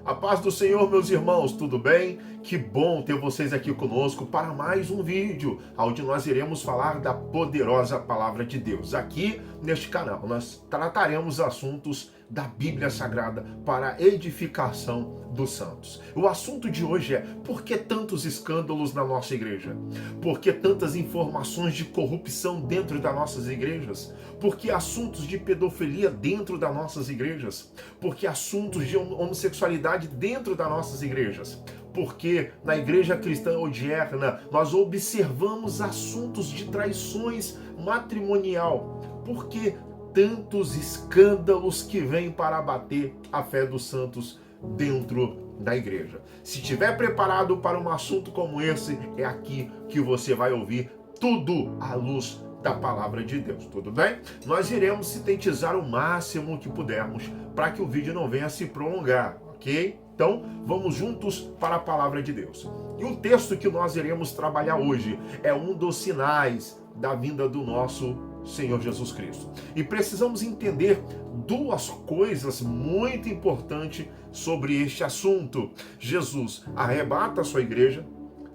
A paz do Senhor, meus irmãos, tudo bem? Que bom ter vocês aqui conosco para mais um vídeo, onde nós iremos falar da poderosa palavra de Deus. Aqui neste canal nós trataremos assuntos da Bíblia Sagrada para a edificação dos santos. O assunto de hoje é: por que tantos escândalos na nossa igreja? Por que tantas informações de corrupção dentro das nossas igrejas? Por que assuntos de pedofilia dentro das nossas igrejas? Por que assuntos de homossexualidade dentro das nossas igrejas? Porque na igreja cristã odierna nós observamos assuntos de traições matrimonial. Por que tantos escândalos que vêm para abater a fé dos santos dentro da igreja? Se estiver preparado para um assunto como esse, é aqui que você vai ouvir tudo à luz da palavra de Deus, tudo bem? Nós iremos sintetizar o máximo que pudermos para que o vídeo não venha se prolongar, ok? Então, vamos juntos para a palavra de Deus. E o texto que nós iremos trabalhar hoje é um dos sinais da vinda do nosso Senhor Jesus Cristo. E precisamos entender duas coisas muito importantes sobre este assunto. Jesus arrebata a sua igreja,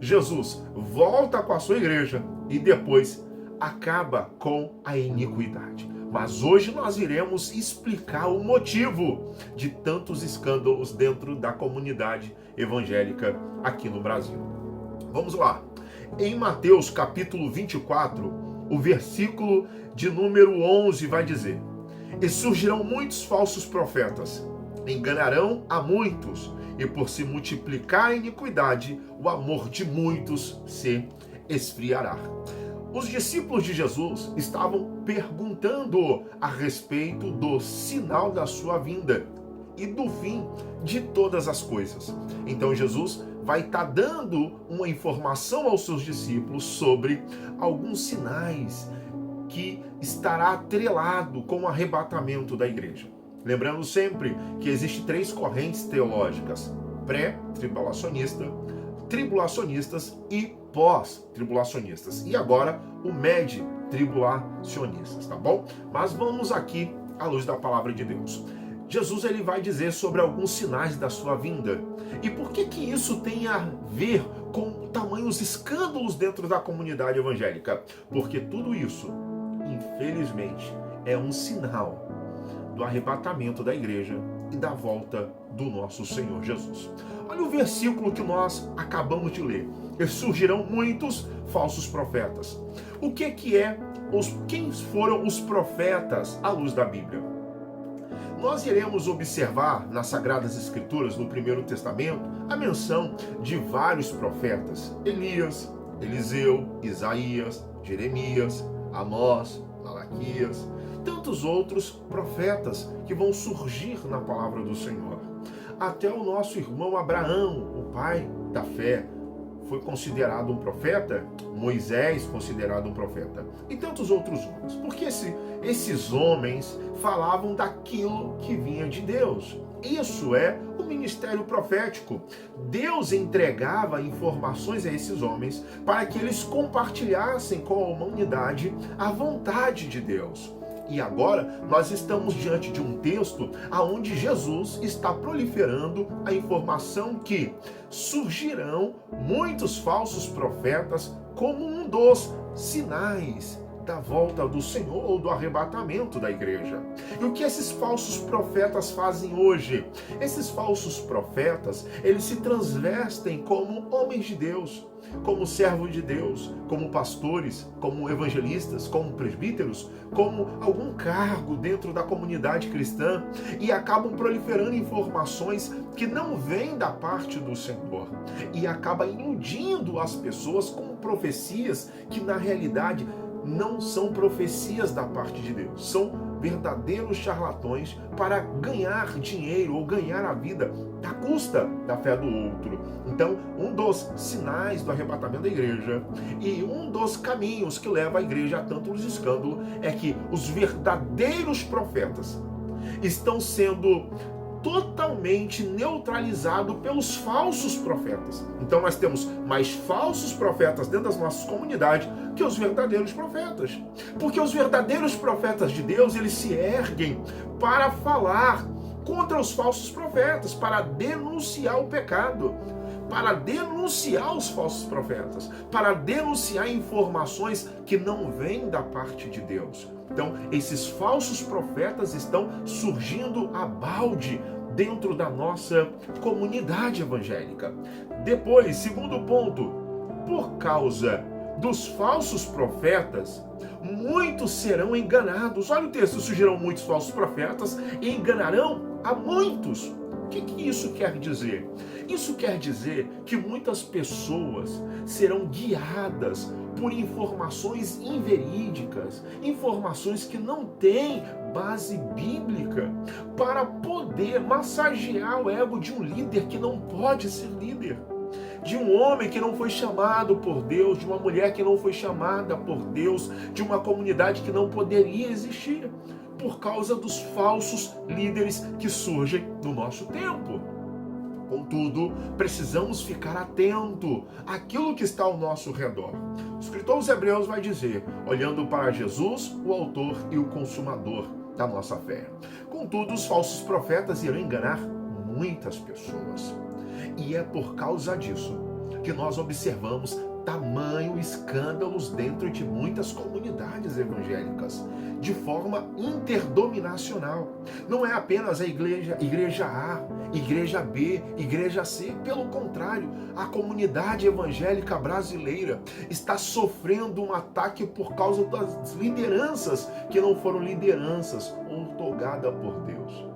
Jesus volta com a sua igreja e depois acaba com a iniquidade. Mas hoje nós iremos explicar o motivo de tantos escândalos dentro da comunidade evangélica aqui no Brasil. Vamos lá. Em Mateus capítulo 24, o versículo de número 11 vai dizer: E surgirão muitos falsos profetas, enganarão a muitos, e por se multiplicar a iniquidade, o amor de muitos se esfriará. Os discípulos de Jesus estavam perguntando a respeito do sinal da sua vinda e do fim de todas as coisas. Então Jesus vai estar dando uma informação aos seus discípulos sobre alguns sinais que estará atrelado com o arrebatamento da igreja. Lembrando sempre que existem três correntes teológicas: pré-tribulacionista, tribulacionistas e pós-tribulacionistas. E agora o med-tribulacionistas, tá bom? Mas vamos aqui à luz da palavra de Deus. Jesus ele vai dizer sobre alguns sinais da sua vinda. E por que isso tem a ver com tamanhos escândalos dentro da comunidade evangélica? Porque tudo isso, infelizmente, é um sinal do arrebatamento da igreja e da volta do nosso Senhor Jesus. Olha o versículo que nós acabamos de ler. E surgirão muitos falsos profetas. O que quem foram os profetas à luz da Bíblia? Nós iremos observar nas Sagradas Escrituras, no Primeiro Testamento, a menção de vários profetas: Elias, Eliseu, Isaías, Jeremias, Amós, Malaquias, tantos outros profetas que vão surgir na palavra do Senhor. Até o nosso irmão Abraão, o pai da fé, foi considerado um profeta, Moisés considerado um profeta, e tantos outros homens. Porque esses homens falavam daquilo que vinha de Deus. Isso é o ministério profético. Deus entregava informações a esses homens para que eles compartilhassem com a humanidade a vontade de Deus. E agora nós estamos diante de um texto onde Jesus está proliferando a informação que surgirão muitos falsos profetas como um dos sinais da volta do Senhor ou do arrebatamento da igreja. E o que esses falsos profetas fazem hoje? Esses falsos profetas, eles se transvestem como homens de Deus, como servos de Deus, como pastores, como evangelistas, como presbíteros, como algum cargo dentro da comunidade cristã, e acabam proliferando informações que não vêm da parte do Senhor e acaba iludindo as pessoas com profecias que na realidade não são profecias da parte de Deus, são verdadeiros charlatões para ganhar dinheiro ou ganhar a vida à custa da fé do outro. Então, um dos sinais do arrebatamento da igreja e um dos caminhos que leva a igreja a tantos escândalos é que os verdadeiros profetas estão sendo totalmente neutralizado pelos falsos profetas. Então nós temos mais falsos profetas dentro das nossas comunidades que os verdadeiros profetas. Porque os verdadeiros profetas de Deus, eles se erguem para falar contra os falsos profetas, para denunciar o pecado, para denunciar os falsos profetas, para denunciar informações que não vêm da parte de Deus. Então, esses falsos profetas estão surgindo a balde dentro da nossa comunidade evangélica. Depois, segundo ponto, por causa dos falsos profetas, muitos serão enganados. Olha o texto, surgirão muitos falsos profetas e enganarão a muitos. O que isso quer dizer? Isso quer dizer que muitas pessoas serão guiadas por informações inverídicas, informações que não têm base bíblica, para poder massagear o ego de um líder que não pode ser líder, de um homem que não foi chamado por Deus, de uma mulher que não foi chamada por Deus, de uma comunidade que não poderia existir, por causa dos falsos líderes que surgem no nosso tempo. Contudo, precisamos ficar atento àquilo que está ao nosso redor. O escritor aos Hebreus vai dizer, olhando para Jesus, o autor e o consumador da nossa fé. Contudo, os falsos profetas irão enganar muitas pessoas. E é por causa disso que nós observamos tamanho escândalos dentro de muitas comunidades evangélicas, de forma interdominacional. Não é apenas a igreja A, igreja B, igreja C. Pelo contrário, a comunidade evangélica brasileira está sofrendo um ataque por causa das lideranças que não foram lideranças outorgadas por Deus.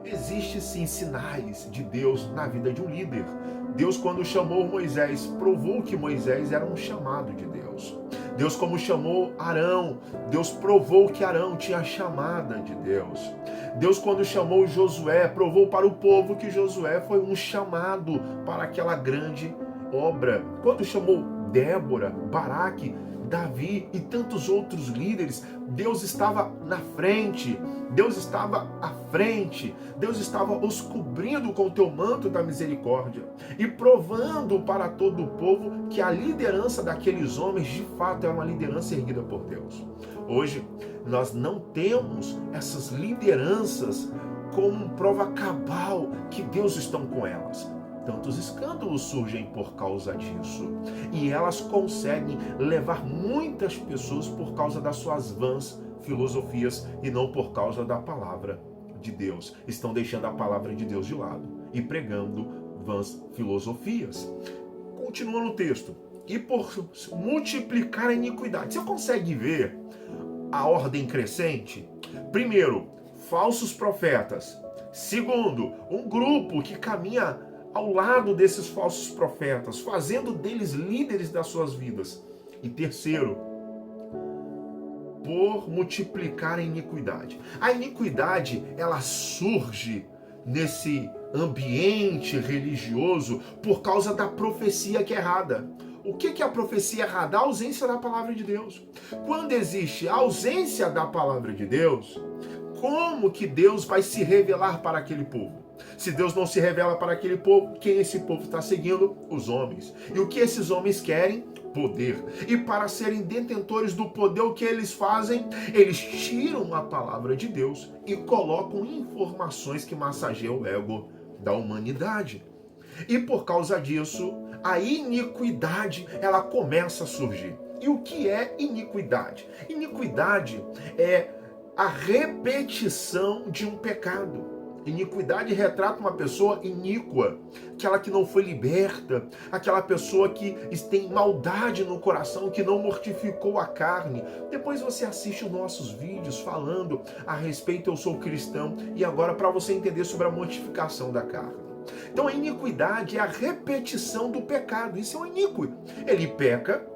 Existem sim sinais de Deus na vida de um líder. Deus, quando chamou Moisés, provou que Moisés era um chamado de Deus. Deus, como chamou Arão, Deus provou que Arão tinha chamada de Deus. Deus, quando chamou Josué, provou para o povo que Josué foi um chamado para aquela grande obra. Quando chamou Débora, Baraque, Davi e tantos outros líderes, Deus estava na frente, Deus estava à frente, Deus estava os cobrindo com o teu manto da misericórdia e provando para todo o povo que a liderança daqueles homens de fato é uma liderança erguida por Deus. Hoje, nós não temos essas lideranças como prova cabal que Deus está com elas. Tantos escândalos surgem por causa disso. E elas conseguem levar muitas pessoas por causa das suas vãs filosofias e não por causa da palavra de Deus. Estão deixando a palavra de Deus de lado e pregando vãs filosofias. Continua no texto. E por multiplicar a iniquidade. Você consegue ver a ordem crescente? Primeiro, falsos profetas. Segundo, um grupo que caminha ao lado desses falsos profetas, fazendo deles líderes das suas vidas. E terceiro, por multiplicar a iniquidade. A iniquidade, ela surge nesse ambiente religioso por causa da profecia que é errada. O que é a profecia errada? A ausência da palavra de Deus. Quando existe a ausência da palavra de Deus, como que Deus vai se revelar para aquele povo? Se Deus não se revela para aquele povo, quem esse povo está seguindo? Os homens. E o que esses homens querem? Poder. E para serem detentores do poder, o que eles fazem? Eles tiram a palavra de Deus e colocam informações que massageiam o ego da humanidade. E por causa disso, a iniquidade, ela começa a surgir. E o que é iniquidade? Iniquidade é a repetição de um pecado. Iniquidade retrata uma pessoa iníqua, aquela que não foi liberta, aquela pessoa que tem maldade no coração, que não mortificou a carne. Depois você assiste os nossos vídeos falando a respeito, eu sou cristão, e agora para você entender sobre a mortificação da carne. Então a iniquidade é a repetição do pecado. Isso é um iníquo. Ele peca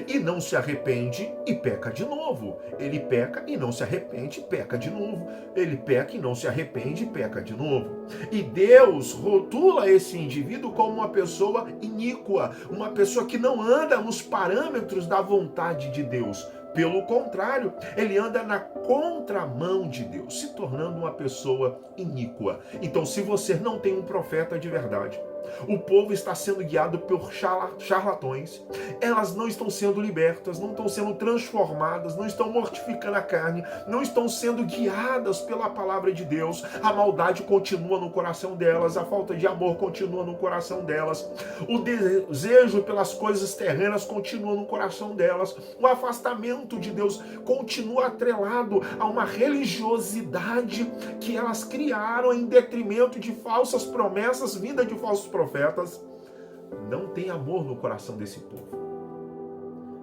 e não se arrepende e peca de novo. Ele peca e não se arrepende e peca de novo. Ele peca e não se arrepende e peca de novo. E Deus rotula esse indivíduo como uma pessoa iníqua, uma pessoa que não anda nos parâmetros da vontade de Deus. Pelo contrário, ele anda na contramão de Deus, se tornando uma pessoa iníqua. Então, se você não tem um profeta de verdade, O povo está sendo guiado por charlatões. Elas não estão sendo libertas, não estão sendo transformadas, não estão mortificando a carne, não estão sendo guiadas pela palavra de Deus. A maldade continua no coração delas, a falta de amor continua no coração delas, o desejo pelas coisas terrenas continua no coração delas, o afastamento de Deus continua atrelado a uma religiosidade que elas criaram em detrimento de falsas promessas, vinda de falsos profetas. Não tem amor no coração desse povo.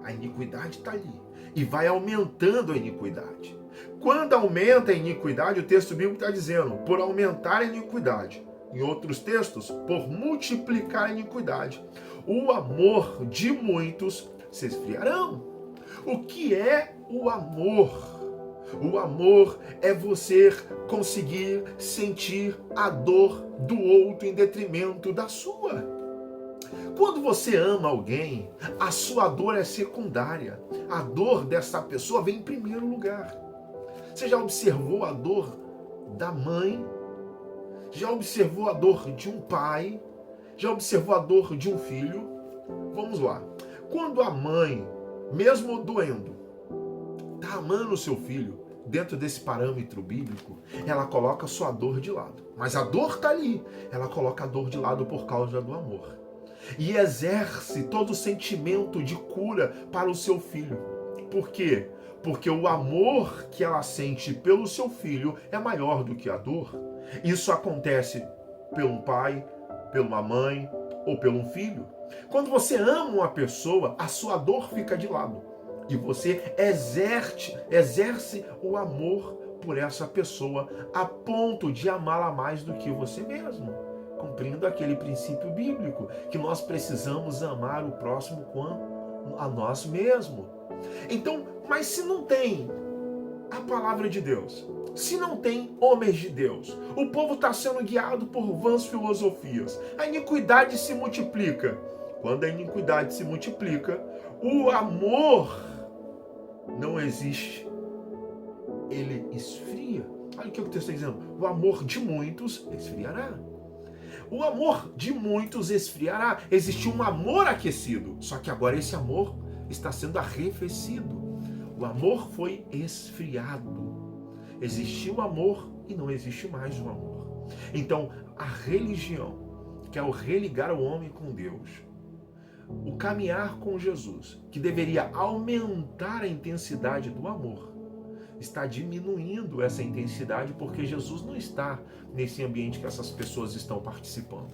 A iniquidade está ali e vai aumentando a iniquidade. Quando aumenta a iniquidade, o texto bíblico está dizendo, por aumentar a iniquidade. Em outros textos, por multiplicar a iniquidade. O amor de muitos se esfriarão. O que é o amor? O amor é você conseguir sentir a dor do outro em detrimento da sua. Quando você ama alguém, a sua dor é secundária. A dor dessa pessoa vem em primeiro lugar. Você já observou a dor da mãe? Já observou a dor de um pai? Já observou a dor de um filho? Vamos lá. Quando a mãe, mesmo doendo, está amando o seu filho, dentro desse parâmetro bíblico, ela coloca a sua dor de lado. Mas a dor está ali. Ela coloca a dor de lado por causa do amor. E exerce todo o sentimento de cura para o seu filho. Por quê? Porque o amor que ela sente pelo seu filho é maior do que a dor. Isso acontece pelo pai, pela mãe ou pelo filho. Quando você ama uma pessoa, a sua dor fica de lado. E você exerce o amor por essa pessoa a ponto de amá-la mais do que você mesmo. Cumprindo aquele princípio bíblico, que nós precisamos amar o próximo como a nós mesmos. Então, mas se não tem a palavra de Deus, se não tem homens de Deus, o povo está sendo guiado por vãs filosofias, a iniquidade se multiplica. Quando a iniquidade se multiplica, o amor não existe, ele esfria. Olha o que o texto está dizendo, o amor de muitos esfriará. O amor de muitos esfriará. Existiu um amor aquecido, só que agora esse amor está sendo arrefecido. O amor foi esfriado. Existiu amor e não existe mais o amor. Então, a religião, que é o religar o homem com Deus, o caminhar com Jesus, que deveria aumentar a intensidade do amor, está diminuindo essa intensidade porque Jesus não está nesse ambiente que essas pessoas estão participando.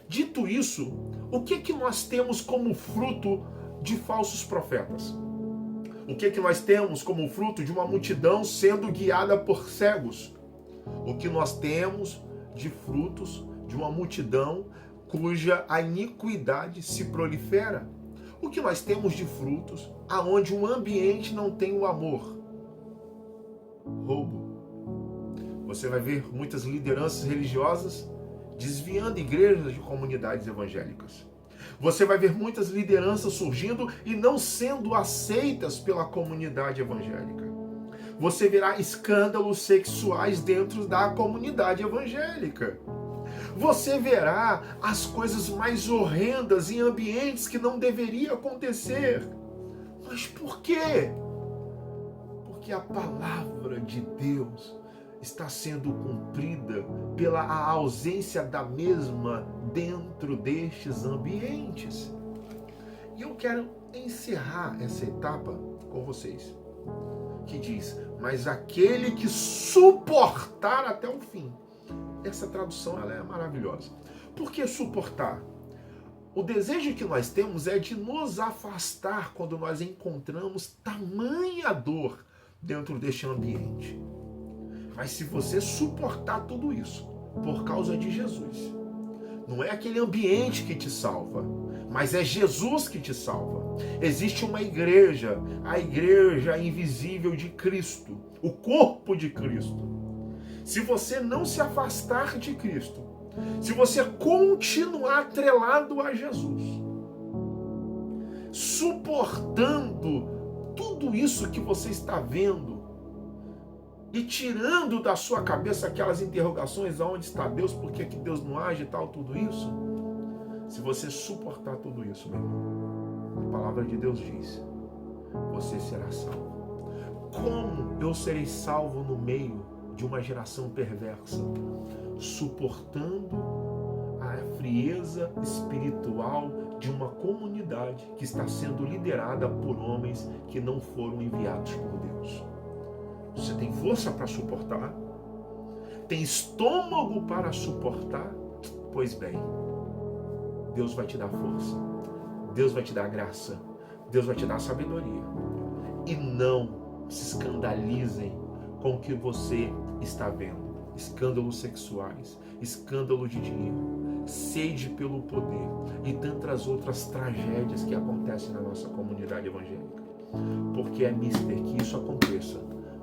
Dito isso, o que nós temos como fruto de falsos profetas? O que nós temos como fruto de uma multidão sendo guiada por cegos? O que nós temos de frutos de uma multidão cuja a iniquidade se prolifera? O que nós temos de frutos aonde um ambiente não tem o amor? Roubo. Você vai ver muitas lideranças religiosas desviando igrejas de comunidades evangélicas. Você vai ver muitas lideranças surgindo e não sendo aceitas pela comunidade evangélica. Você verá escândalos sexuais dentro da comunidade evangélica. Você verá as coisas mais horrendas em ambientes que não deveria acontecer. Mas por quê? Porque a palavra de Deus está sendo cumprida pela ausência da mesma dentro destes ambientes. E eu quero encerrar essa etapa com vocês, que diz, mas aquele que suportar até o fim. Essa tradução ela é maravilhosa. Por que suportar? O desejo que nós temos é de nos afastar quando nós encontramos tamanha dor dentro deste ambiente. Mas se você suportar tudo isso por causa de Jesus, não é aquele ambiente que te salva, mas é Jesus que te salva. Existe uma igreja, a igreja invisível de Cristo, o corpo de Cristo. Se você não se afastar de Cristo, se você continuar atrelado a Jesus, suportando tudo isso que você está vendo e tirando da sua cabeça aquelas interrogações, aonde está Deus, por que Deus não age e tal, tudo isso, Se você suportar tudo isso, meu irmão, a palavra de Deus diz, você será salvo. Como eu serei salvo no meio de uma geração perversa? Suportando a frieza espiritual de uma comunidade que está sendo liderada por homens que não foram enviados por Deus. Você tem força para suportar? Tem estômago para suportar? Pois bem, Deus vai te dar força, Deus vai te dar graça, Deus vai te dar sabedoria. E não se escandalizem com o que você está vendo. Escândalos sexuais, escândalo de dinheiro, sede pelo poder e tantas outras tragédias que acontecem na nossa comunidade evangélica. Porque é mister que isso aconteça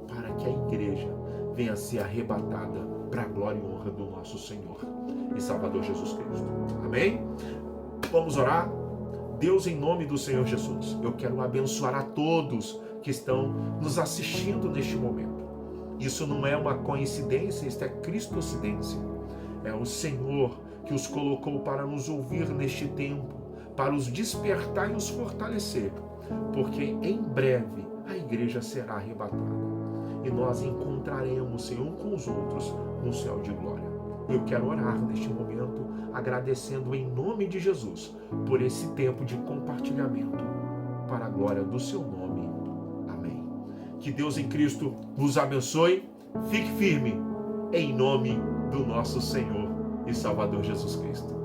para que a igreja venha a ser arrebatada para a glória e honra do nosso Senhor e Salvador Jesus Cristo. Amém? Vamos orar? Deus, em nome do Senhor Jesus, eu quero abençoar a todos que estão nos assistindo neste momento. Isso não é uma coincidência, isso é cristocidência. É o Senhor que os colocou para nos ouvir neste tempo, para os despertar e os fortalecer, porque em breve a igreja será arrebatada e nós encontraremos, Senhor, um com os outros no céu de glória. Eu quero orar neste momento, agradecendo em nome de Jesus por esse tempo de compartilhamento para a glória do seu nome. Amém. Que Deus em Cristo vos abençoe. Fique firme em nome do nosso Senhor e Salvador Jesus Cristo.